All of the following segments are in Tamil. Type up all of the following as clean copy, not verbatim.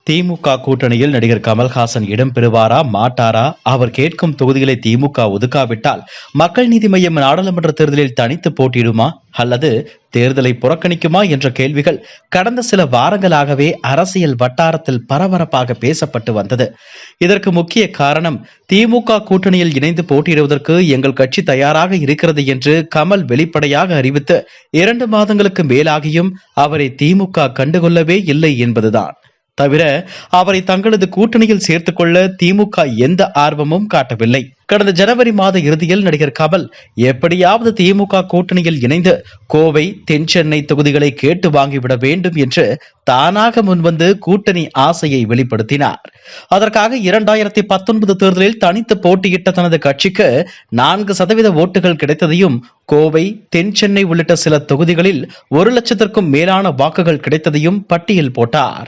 திமுக கூட்டணியில் நடிகர் கமல்ஹாசன் இடம் பெறுவாரா மாட்டாரா? அவர் கேட்கும் தொகுதிகளை திமுக ஒதுக்காவிட்டால் மக்கள் நீதி மய்யம் நாடாளுமன்ற தேர்தலில் தனித்து போட்டியிடுமா அல்லது தேர்தலை புறக்கணிக்குமா என்ற கேள்விகள் கடந்த சில வாரங்களாகவே அரசியல் வட்டாரத்தில் பரபரப்பாக பேசப்பட்டு வந்தது. இதற்கு முக்கிய காரணம், திமுக கூட்டணியில் இணைந்து போட்டியிடுவதற்கு எங்கள் கட்சி தயாராக இருக்கிறது என்று கமல் வெளிப்படையாக அறிவித்து 2 மாதங்களுக்கு மேலாகியும் அவரை திமுக கண்டுகொள்ளவே இல்லை என்பதுதான். தவிர அவரை தங்களது கூட்டணியில் சேர்த்துக் கொள்ள திமுக எந்த ஆர்வமும் காட்டவில்லை. கடந்த ஜனவரி மாத இறுதியில் நடிகர் கமல் எப்படியாவது திமுக கூட்டணியில் இணைந்து கோவை, தென் சென்னை தொகுதிகளை கேட்டு வாங்கிவிட வேண்டும் என்று தானாக முன்வந்து கூட்டணி ஆசையை வெளிப்படுத்தினார். அதற்காக 2019 தேர்தலில் தனித்து போட்டியிட்ட தனது கட்சிக்கு 4% ஓட்டுகள் கிடைத்ததையும், கோவை, தென் சென்னை உள்ளிட்ட சில தொகுதிகளில் 1 லட்சத்திற்கும் மேலான வாக்குகள் கிடைத்ததையும் பட்டியல் போட்டார்.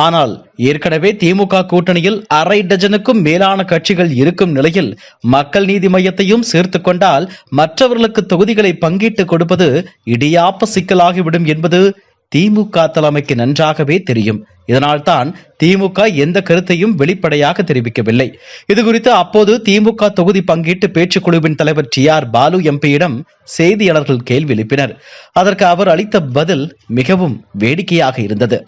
ஆனால் ஏற்கனவே திமுக கூட்டணியில் 1/2 டஜனுக்கும் மேலான கட்சிகள் இருக்கும் நிலையில் மக்கள் நீதி மய்யத்தையும் சேர்த்துக் கொண்டால் மற்றவர்களுக்கு தொகுதிகளை பங்கிட்டு கொடுப்பது இடியாப்ப சிக்கலாகிவிடும் என்பது திமுக தலைமைக்கு நன்றாகவே தெரியும். இதனால்தான் திமுக எந்த கருத்தையும் வெளிப்படையாக தெரிவிக்கவில்லை. இதுகுறித்து அப்போது திமுக தொகுதி பங்கீட்டு பேச்சுக்குழுவின் தலைவர் TR பாலு எம்பியிடம் செய்தியாளர்கள் கேள்வி எழுப்பினர். அதற்கு அவர் அளித்த பதில் மிகவும் வேடிக்கையாக இருந்தது.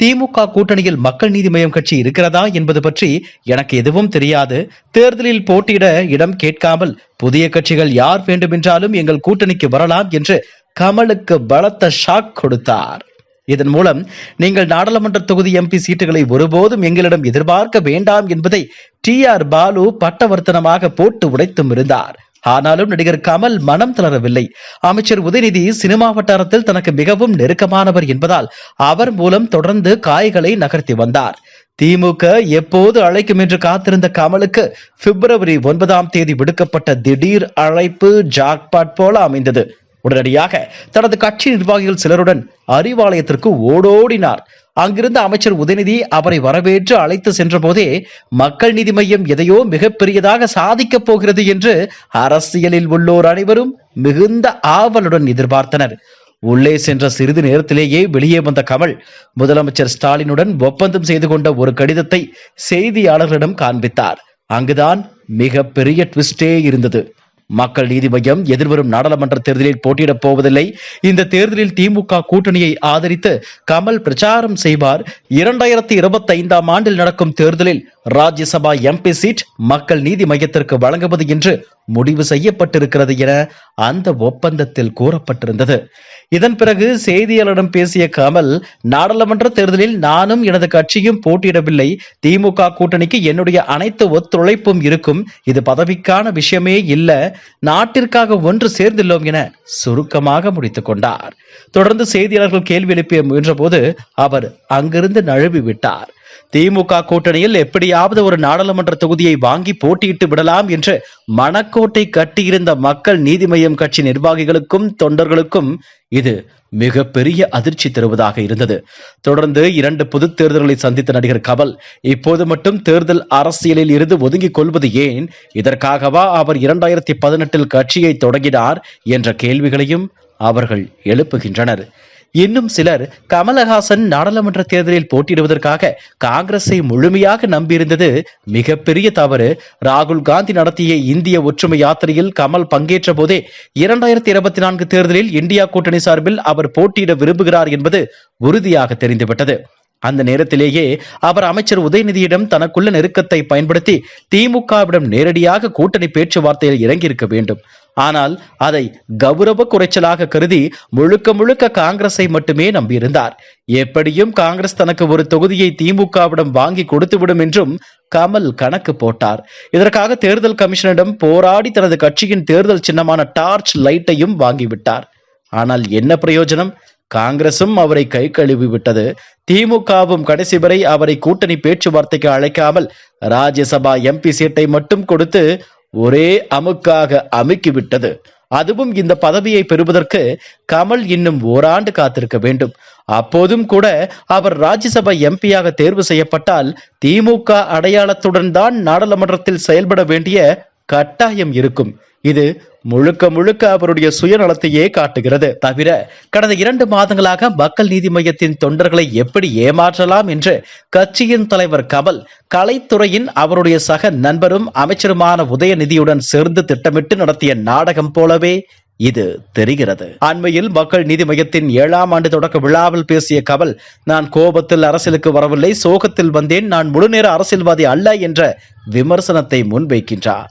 திமுக கூட்டணியில் மக்கள் நீதி மய்யம் கட்சி இருக்கிறதா என்பது பற்றி எனக்கு எதுவும் தெரியாது. தேர்தலில் போட்டியிட இடம் கேட்காமல் புதிய கட்சிகள் யார் வேண்டுமென்றாலும் எங்கள் கூட்டணிக்கு வரலாம் என்று கமலுக்கு பலத்த ஷாக் கொடுத்தார். இதன் மூலம் நீங்கள் நாடாளுமன்ற தொகுதி MP சீட்டுகளை ஒருபோதும் எங்களிடம் எதிர்பார்க்க வேண்டாம் என்பதை TR பாலு பட்டவர்த்தனமாக போட்டு உடைத்தும் இருந்தார். ஆனாலும் நடிகர் கமல் மனம் தளரவில்லை. அமைச்சர் உதயநிதி சினிமா வட்டாரத்தில் தனக்கு மிகவும் நெருக்கமானவர் என்பதால் அவர் மூலம் தொடர்ந்து காய்களை நகர்த்தி வந்தார். திமுக எப்போது அழைக்கும் என்று காத்திருந்த கமலுக்கு February 9 விடுக்கப்பட்ட திடீர் அழைப்பு ஜாக்பாட் போல அமைந்தது. உடனடியாக தனது கட்சி நிர்வாகிகள் சிலருடன் அறிவாலயத்திற்கு ஓடோடினார். அங்கிருந்த அமைச்சர் உதயநிதி அவரை வரவேற்று அழைத்து சென்ற போதே மக்கள் நீதி மய்யம் எதையோ மிகப்பெரியதாக சாதிக்கப் போகிறது என்று அரசியலில் உள்ளோர் அனைவரும் மிகுந்த ஆவலுடன் எதிர்பார்த்தனர். உள்ளே சென்ற சிறிது நேரத்திலேயே வெளியே வந்த கமல் முதலமைச்சர் ஸ்டாலினுடன் ஒப்பந்தம் செய்து கொண்ட ஒரு கடிதத்தை செய்தியாளர்களிடம் காண்பித்தார். அங்குதான் மிக பெரிய ட்விஸ்டே இருந்தது. மக்கள் நீதி மய்யம் எதிர்வரும் நாடாளுமன்ற தேர்தலில் போட்டியிடப் போவதில்லை. இந்த தேர்தலில் திமுக கூட்டணியை ஆதரித்து கமல் பிரச்சாரம் செய்வார். 2025 ஆண்டில் நடக்கும் தேர்தலில் ராஜ்யசபா MP சீட் மக்கள் நீதி மய்யத்திற்கு வழங்குவது என்று முடிவு செய்யப்பட்டிருக்கிறது என அந்த ஒப்பந்தத்தில் கூறப்பட்டிருந்தது. இதன் பிறகு செய்தியாளரிடம் பேசிய கமல், நாடாளுமன்ற தேர்தலில் நானும் எனது கட்சியும் போட்டியிடவில்லை. திமுக கூட்டணிக்கு என்னுடைய அனைத்து ஒத்துழைப்பும் இருக்கும். இது பதவிக்கான விஷயமே இல்ல, நாட்டிற்காக ஒன்று சேர்ந்துள்ளோம் என சுருக்கமாக முடித்துக் கொண்டார். தொடர்ந்து செய்தியாளர்கள் கேள்வி எழுப்பிய முயன்ற போது அவர் அங்கிருந்து நழுவி விட்டார். திமுக கூட்டணியில் எப்படியாவது ஒரு நாடாளுமன்ற தொகுதியை வாங்கி போட்டியிட்டு விடலாம் என்று மனக்கோட்டை கட்டியிருந்த மக்கள் நீதி மய்யம் கட்சி நிர்வாகிகளுக்கும் தொண்டர்களுக்கும் இது மிகப்பெரிய அதிர்ச்சி தருவதாக இருந்தது. தொடர்ந்து 2 பொது தேர்தல்களை சந்தித்த நடிகர் கமல் இப்போது மட்டும் தேர்தல் அரசியலில் இருந்து ஒதுங்கிக் கொள்வது ஏன்? இதற்காகவா அவர் 2018 கட்சியை தொடங்கினார் என்ற கேள்விகளையும் அவர்கள் எழுப்புகின்றனர். இன்னும் சிலர் கமலஹாசன் நாடாளுமன்ற தேர்தலில் போட்டியிடுவதற்காக காங்கிரஸை முழுமையாக நம்பியிருந்தது மிகப்பெரிய தவறு. ராகுல் காந்தி நடத்திய இந்திய ஒற்றுமை யாத்திரையில் கமல் பங்கேற்ற போதே 2024 தேர்தலில் இந்தியா கூட்டணி சார்பில் அவர் போட்டியிட விரும்புகிறார் என்பது உறுதியாக தெரிந்துவிட்டது. அந்த நேரத்திலேயே அவர் அமைச்சர் உதயநிதியிடம் தனக்குள்ள நெருக்கத்தை பயன்படுத்தி திமுகவிடம் நேரடியாக கூட்டணி பேச்சுவார்த்தையில் இறங்கியிருக்க வேண்டும். ஆனால் அதை கௌரவ குறைச்சலாக கருதி முழுக்க காங்கிரஸை மட்டுமே நம்பியிருந்தார். எப்படியும் காங்கிரஸ் தனக்கு ஒரு தொகுதியை திமுகவிடம் வாங்கி கொடுத்துவிடும் என்றும் கமல் கணக்கு போட்டார். இதற்காக தேர்தல் கமிஷனிடம் போராடி தனது கட்சியின் தேர்தல் சின்னமான டார்ச் லைட்டையும் வாங்கிவிட்டார். ஆனால் என்ன பிரயோஜனம்? காங்கிரசும் அவரை கை கழுவி விட்டது. திமுகவும் கடைசி வரை அவரை கூட்டணி பேச்சுவார்த்தைக்கு அழைக்காமல் ராஜ்யசபா MP சீட்டை மட்டும் கொடுத்து ஒரே அமுக்காக அமுக்கிவிட்டது. அதுவும் இந்த பதவியை பெறுவதற்கு கமல் இன்னும் ஓராண்டு காத்திருக்க வேண்டும். அப்போதும் கூட அவர் ராஜ்யசபா MP-யாக தேர்வு செய்யப்பட்டால் திமுக அடையாளத்துடன் தான் நாடாளுமன்றத்தில் செயல்பட வேண்டிய கட்டாயம் இருக்கும். இது முழுக்க முழுக்க அவருடைய சுயநலத்தையே காட்டுகிறது. தவிர கடந்த 2 மாதங்களாக மக்கள் நீதி மய்யத்தின் தொண்டர்களை எப்படி ஏமாற்றலாம் என்று கட்சியின் தலைவர் கமல் கலைத்துறையின் அவருடைய சக நண்பரும் அமைச்சருமான உதயநிதியுடன் சேர்ந்து திட்டமிட்டு நடத்திய நாடகம் போலவே இது தெரிகிறது. அண்மையில் மக்கள் நீதி மய்யத்தின் 7ஆம் ஆண்டு தொடக்க விழாவில் பேசிய கமல், நான் கோபத்தில் அரசியலுக்கு வரவில்லை, சோகத்தில் வந்தேன், நான் முழுநேர அரசியல்வாதி அல்ல என்ற விமர்சனத்தை முன்வைக்கின்றார்.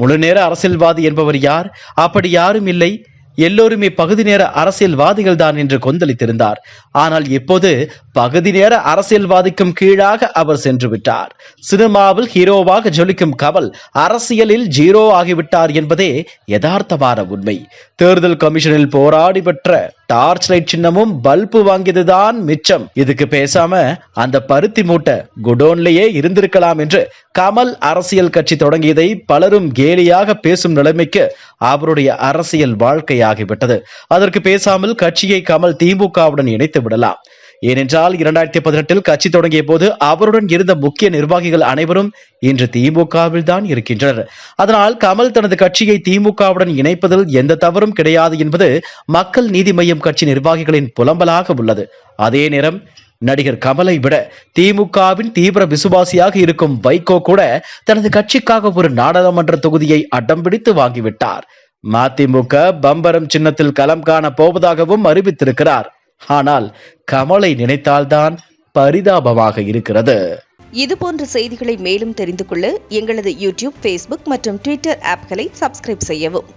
முழுநேர அரசியல்வாதி என்பவர் யார்? அப்படி யாரும் இல்லை, எல்லோருமே பகுதி நேர அரசியல்வாதிகள் தான் என்று கொந்தளித்திருந்தார். ஆனால் இப்போது பகுதி நேர அரசியல்வாதிக்கும் கீழாக அவர் சென்று விட்டார். சினிமாவில் ஹீரோவாக ஜொலிக்கும் கமல் அரசியலில் ஜீரோ ஆகிவிட்டார் என்பதே யதார்த்தமான உண்மை. தேர்தல் கமிஷனில் போராடி பெற்ற டார்ச் லைட் சின்னமும் பல்பு வாங்கியதுதான் மிச்சம். இதுக்கு பேசாம அந்த பருத்தி மூட்டை குடோன்லயே இருந்திருக்கலாம் என்று கமல் அரசியல் கட்சி தொடங்கியதை பலரும் கேலியாக பேசும் நிலைமைக்கு அவருடைய அரசியல் வாழ்க்கையாகிவிட்டது. அதற்கு பேசாமல் கட்சியை கமல் திமுகவுடன் இணைத்து விடலாம். ஏனென்றால் 2018 கட்சி தொடங்கிய போது அவருடன் இருந்த முக்கிய நிர்வாகிகள் அனைவரும் இன்று திமுகவில் தான் இருக்கின்றனர். அதனால் கமல் தனது கட்சியை திமுகவுடன் இணைப்பதில் எந்த தவறும் கிடையாது என்பது மக்கள் நீதி மய்யம் கட்சி நிர்வாகிகளின் புலம்பலாக உள்ளது. அதே நேரம் நடிகர் கமலை விட திமுகவின் தீவிர விசுவாசியாக இருக்கும் வைகோ கூட தனது கட்சிக்காக ஒரு நாடாளுமன்ற தொகுதியை அடம் பிடித்து வாங்கிவிட்டார். மதிமுக பம்பரம் சின்னத்தில் களம் காண போவதாகவும் அறிவித்திருக்கிறார். ஆனால் கமலை நினைத்தால்தான் பரிதாபமாக இருக்கிறது. இதுபோன்ற செய்திகளை மேலும் தெரிந்து கொள்ள எங்களது யூடியூப், ஃபேஸ்புக் மற்றும் ட்விட்டர் ஆப்களை சப்ஸ்கிரைப் செய்யவும்.